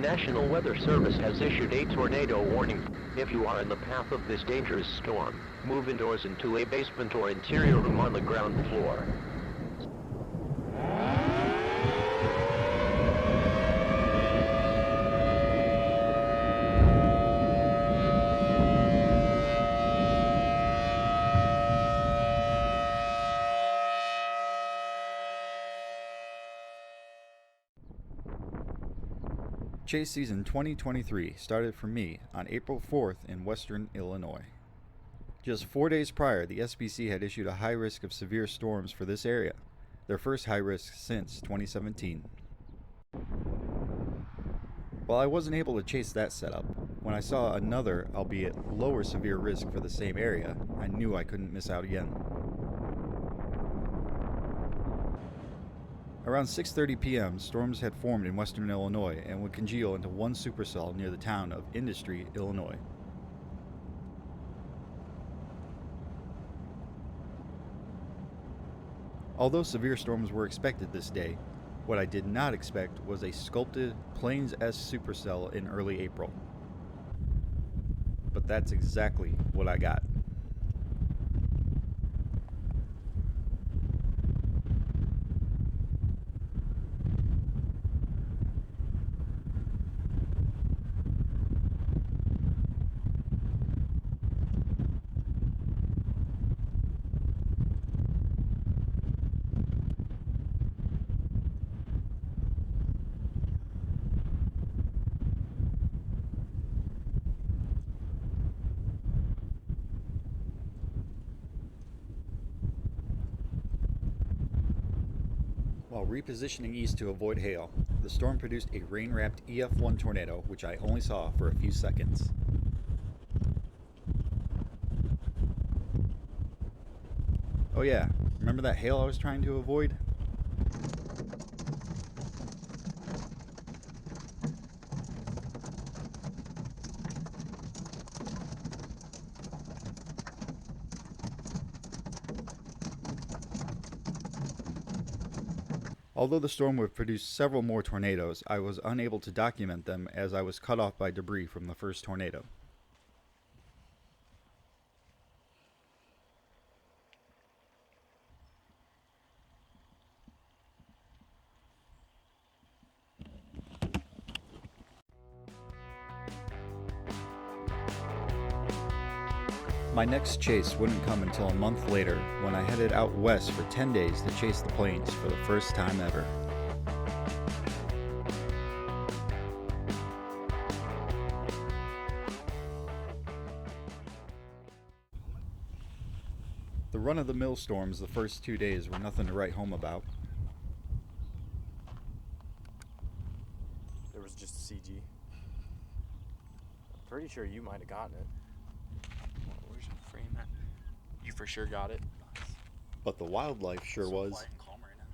National Weather Service has issued a tornado warning. If you are in the path of this dangerous storm, move indoors into a basement or interior room on the ground floor. Chase season 2023 started for me on April 4th in western Illinois. Just 4 days prior, the SPC had issued a high risk of severe storms for this area, their first high risk since 2017. While I wasn't able to chase that setup, when I saw another, albeit lower severe risk for the same area, I knew I couldn't miss out again. Around 6:30 p.m., storms had formed in western Illinois and would congeal into one supercell near the town of Industry, Illinois. Although severe storms were expected this day, what I did not expect was a sculpted Plains-S supercell in early April. But that's exactly what I got. While repositioning east to avoid hail, the storm produced a rain-wrapped EF1 tornado, which I only saw for a few seconds. Oh yeah, remember that hail I was trying to avoid? Although the storm would produce several more tornadoes, I was unable to document them as I was cut off by debris from the first tornado. My next chase wouldn't come until a month later when I headed out west for 10 days to chase the plains for the first time ever. The run-of-the-mill storms the first 2 days were nothing to write home about. There was just a CG. I'm pretty sure you might have gotten it. Where's your frame at? You for sure got it. But the wildlife sure was. Quiet and calm right now.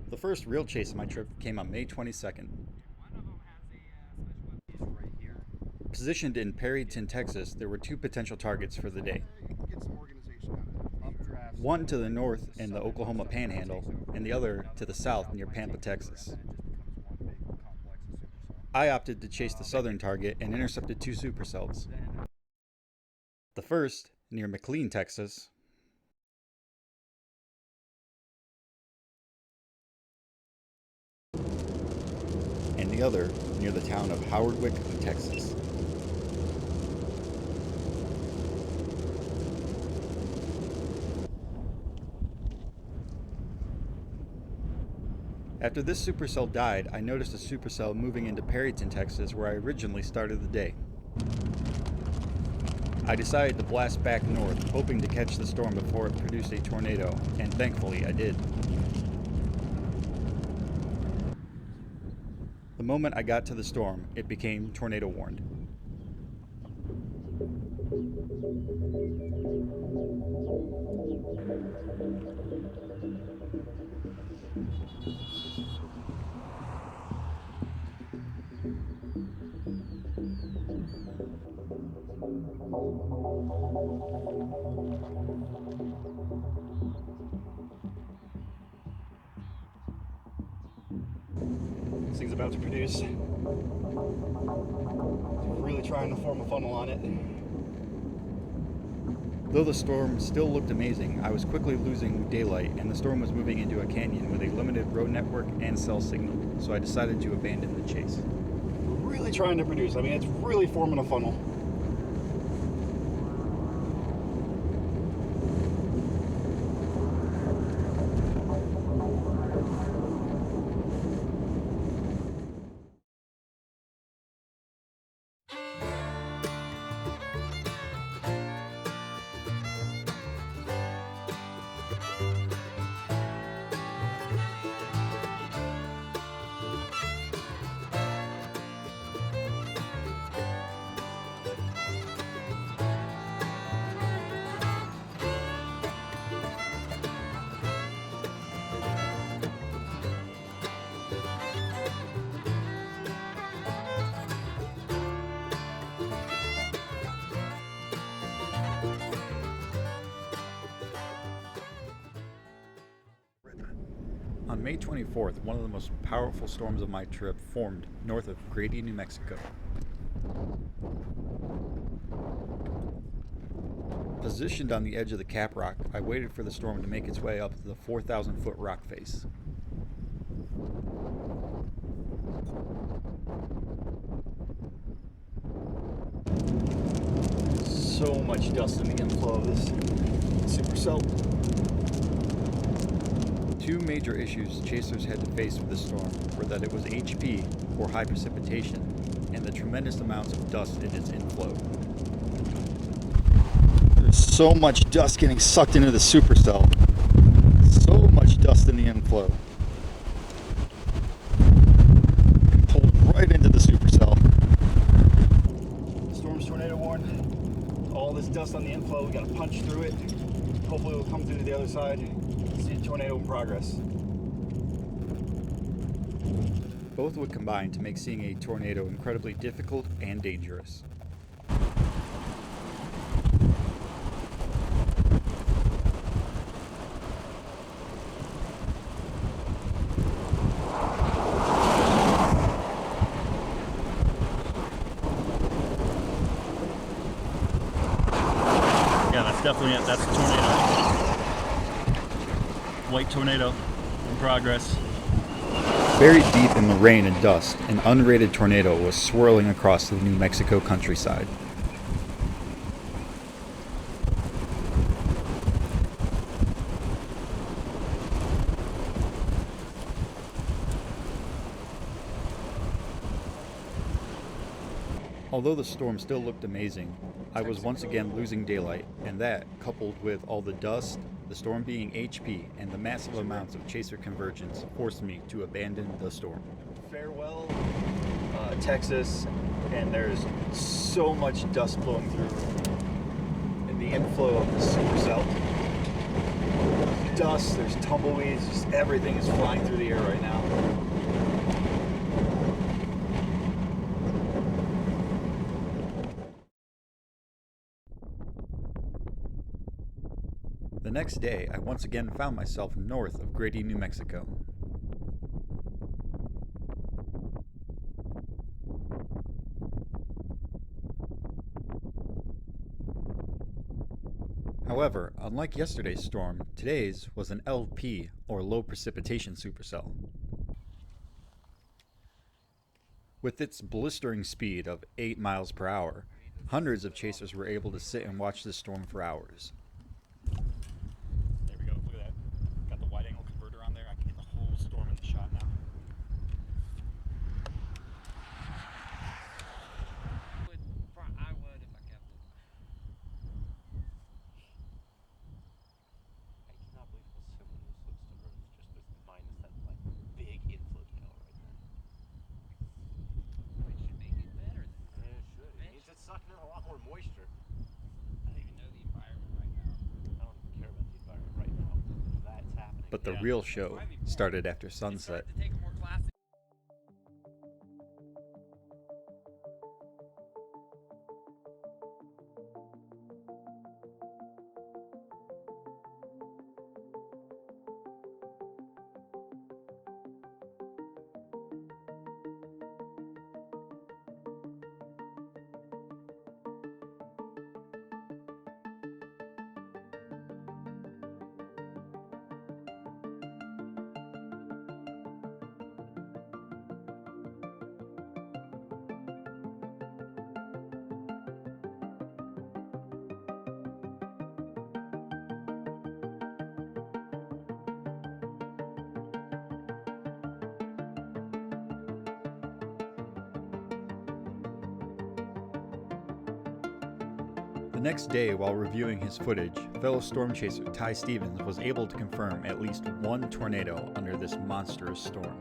The first real chase of my trip came on May 22nd. Positioned in Perryton, Texas, there were two potential targets for the day. One to the north in the Oklahoma Panhandle, and the other to the south near Pampa, Texas. I opted to chase the southern target and intercepted two supercells. The first, near McLean, Texas, and the other near the town of Howardwick, Texas. After this supercell died, I noticed a supercell moving into Perryton, Texas, where I originally started the day. I decided to blast back north, hoping to catch the storm before it produced a tornado, and thankfully I did. The moment I got to the storm, it became tornado warned. about to produce. Really trying to form a funnel on it. Though the storm still looked amazing, I was quickly losing daylight and the storm was moving into a canyon with a limited road network and cell signal, so I decided to abandon the chase. Really trying to produce. I mean, it's really forming a funnel. On May 24th, one of the most powerful storms of my trip formed north of Grady, New Mexico. Positioned on the edge of the cap rock, I waited for the storm to make its way up the 4,000-foot rock face. So much dust in the inflow of this supercell. Two major issues chasers had to face with the storm were that it was HP, or high precipitation, and the tremendous amounts of dust in its inflow. There's so much dust getting sucked into the supercell. So much dust in the inflow. And pulled right into the supercell. Storm's tornado warned. All this dust on the inflow, we gotta punch through it. Hopefully we'll come through to the other side. See a tornado in progress. Both would combine to make seeing a tornado incredibly difficult and dangerous. Yeah, that's definitely it. That's a tornado. White tornado in progress. Buried deep in the rain and dust, an unrated tornado was swirling across the New Mexico countryside. Although the storm still looked amazing, I was once again losing daylight, and that, coupled with all the dust, the storm being HP, and the massive amounts of chaser convergence, forced me to abandon the storm. Farewell, Texas, and there's so much dust blowing through in the inflow of the supercell. Dust, there's tumbleweeds, just everything is flying through the air right now. The next day, I once again found myself north of Grady, New Mexico. However, unlike yesterday's storm, today's was an LP, or low precipitation supercell. With its blistering speed of 8 miles per hour, hundreds of chasers were able to sit and watch this storm for hours. There we go. Look at that. Got the wide angle converter on there. I can get the whole storm in the shot now. I would if I kept it. I cannot believe how similar this looks to Earth, just with minus that like big inflow tail right there. It should make it better then. Yeah, it should. It means it's sucking in a lot more moisture. I don't even know the environment right now. I don't even care about the environment right now. That's happening. But the real show started after sunset. To take a more classic. The next day, while reviewing his footage, fellow storm chaser Ty Stevens was able to confirm at least one tornado under this monstrous storm.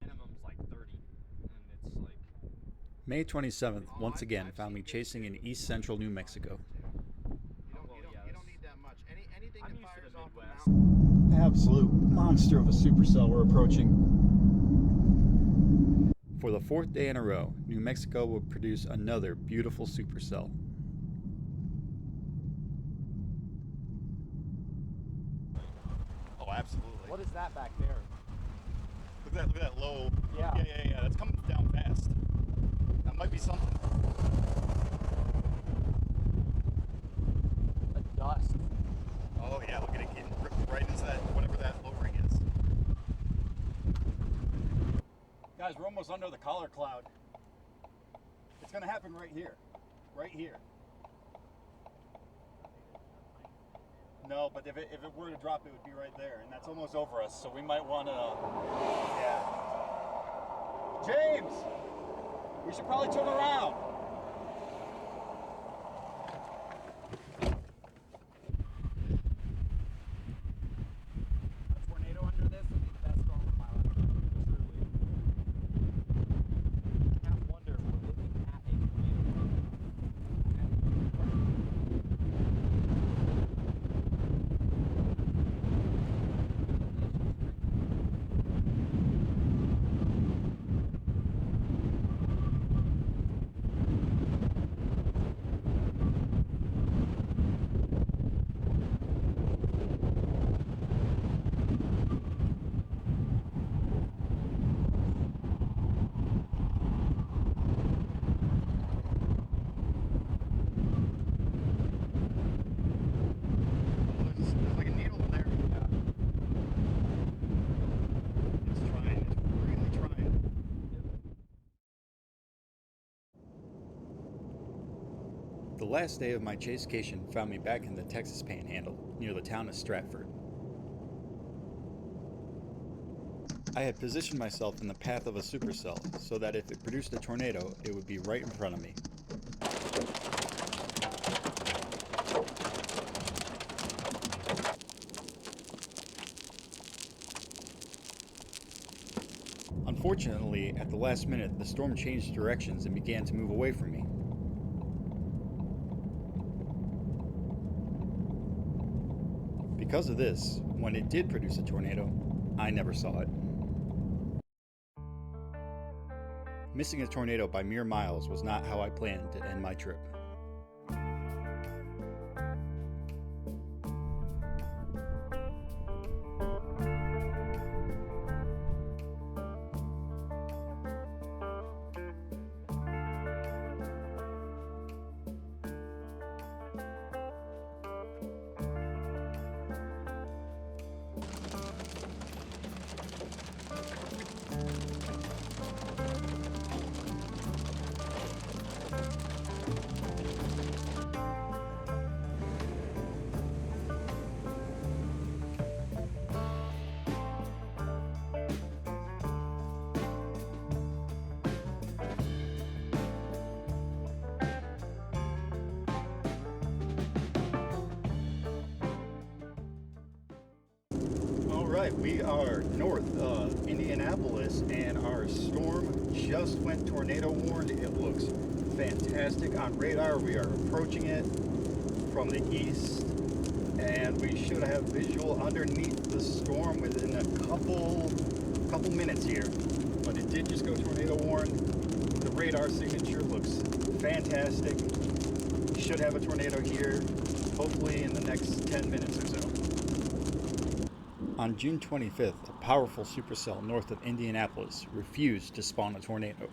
Minimum's like 30, and it's like May 27th once again found me chasing in east central New Mexico. You don't need that much. Anything I'm that used to fires the off the Midwest. mountain. Absolute monster of a supercell we're approaching. For the fourth day in a row, New Mexico will produce another beautiful supercell. Oh, absolutely. What is that back there? Look at that low. Yeah. Yeah. That's coming down fast. That might be something. A dust. Oh yeah, look at it getting ripped right into that whatever that low ring is. Guys, we're almost under the collar cloud. It's gonna happen right here. Right here. No, but if it were to drop, it would be right there, and that's almost over us. So we might want to. Yeah. James, we should probably turn around. A tornado under this would be the best storm of my life. Truly. I kind of wonder if we're looking at a tornado. There's like a needle in there. Yeah. It's trying. It's really trying. The last day of my chasecation found me back in the Texas Panhandle, near the town of Stratford. I had positioned myself in the path of a supercell so that if it produced a tornado, it would be right in front of me. Unfortunately, at the last minute, the storm changed directions and began to move away from me. Because of this, when it did produce a tornado, I never saw it. Missing a tornado by mere miles was not how I planned to end my trip. right, we are north of Indianapolis, and our storm just went tornado warned. It looks fantastic on radar. We are approaching it from the east, and we should have visual underneath the storm within a couple minutes here. But it did just go tornado warned. The radar signature looks fantastic. Should have a tornado here, hopefully in the next 10 minutes or so. On June 25th, a powerful supercell north of Indianapolis refused to spawn a tornado.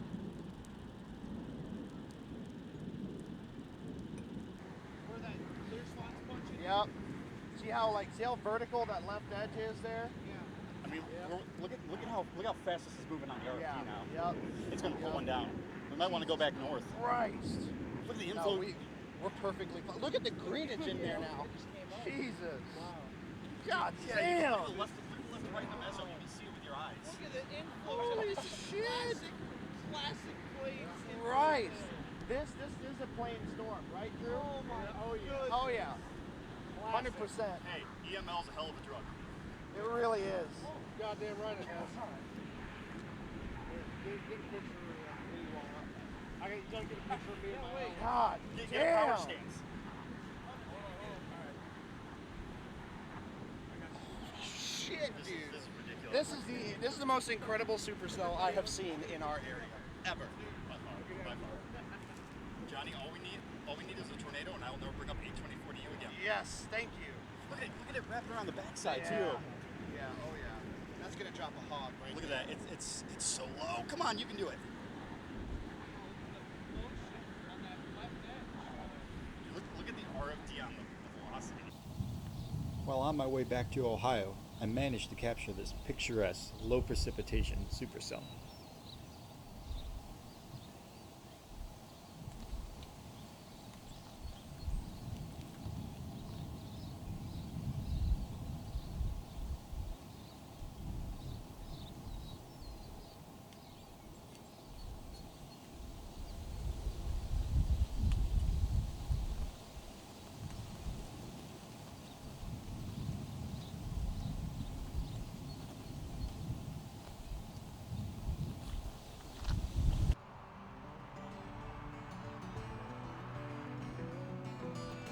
Where that clear spot's punching? Yep. See how vertical that left edge is there? Yeah. I mean, look at how fast this is moving on the RFP now. Yep. It's going to pull one down. We might want to go back north. Christ. Look at the No, inflow. we're perfectly fine. Look at the greenage in there now. Jesus. God damn. Look to the left and right in the meso. You can see it with your eyes. Look at the inflow. Holy This is shit. classic planes. Right. This is a plane storm, right, Drew? Oh my goodness. Oh yeah. 100%. Hey, EML's a hell of a drug. It really is. Goddamn right it has. Get a picture of me while I gotta get a picture of me in my own. wait. God Get damn. power stance. Shit, This dude. is ridiculous. This is the most incredible supercell I have seen in our area ever. By far. Johnny, all we need is a tornado, and I will never bring up 824 to you again. Yes, thank you. Look at it wrapping around the backside Yeah. too. Yeah, oh yeah. That's gonna drop a hog right Look at there. that. It's so low. Come on, you can do it. Look at the RFD on the velocity. While on my way back to Ohio, I managed to capture this picturesque, low precipitation supercell.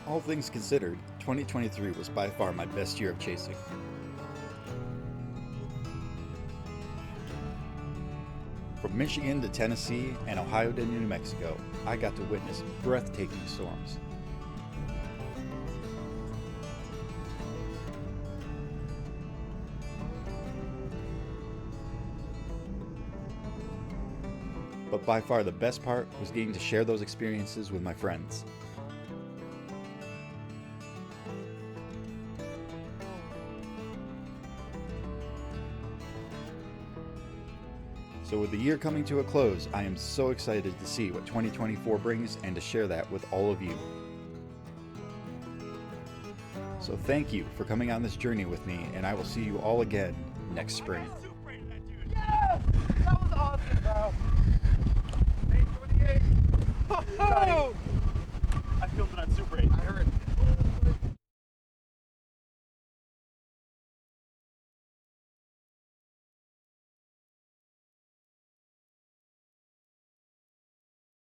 All things considered, 2023 was by far my best year of chasing. From Michigan to Tennessee and Ohio to New Mexico, I got to witness breathtaking storms. But by far the best part was getting to share those experiences with my friends. So with the year coming to a close, I am so excited to see what 2024 brings and to share that with all of you. So thank you for coming on this journey with me, and I will see you all again next spring. Yes! That was awesome, bro. 828. I filmed it on Super 8. I heard.